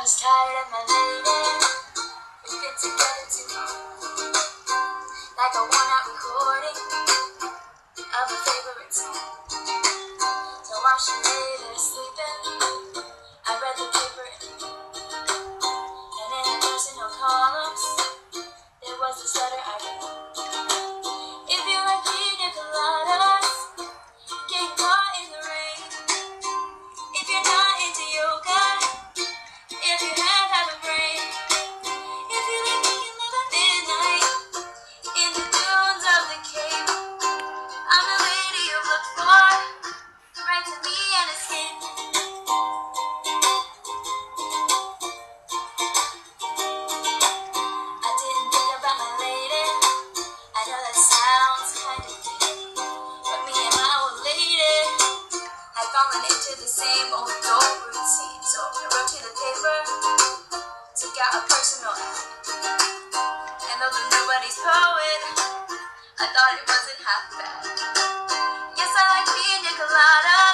just tired of my lady. We've been together too long, like a worn-out recording of a favorite song. So while she lay there sleeping, I read the paper and in the personal columns there was this letter I wrote. If you like pina coladas, get caught in the rain. If you're not into yoga, if you have a brain, if you like making love at midnight in the dunes of the Cape, I'm the lady you look for. Write to me and escape. I didn't think about my lady. I know that sounds kind of deep, but me and my old lady had fallen into the same old dull routine. So I wrote to the paper, took out a personal ad, and though the nobody's poet, I thought it wasn't half bad. Yes, I like pina colada.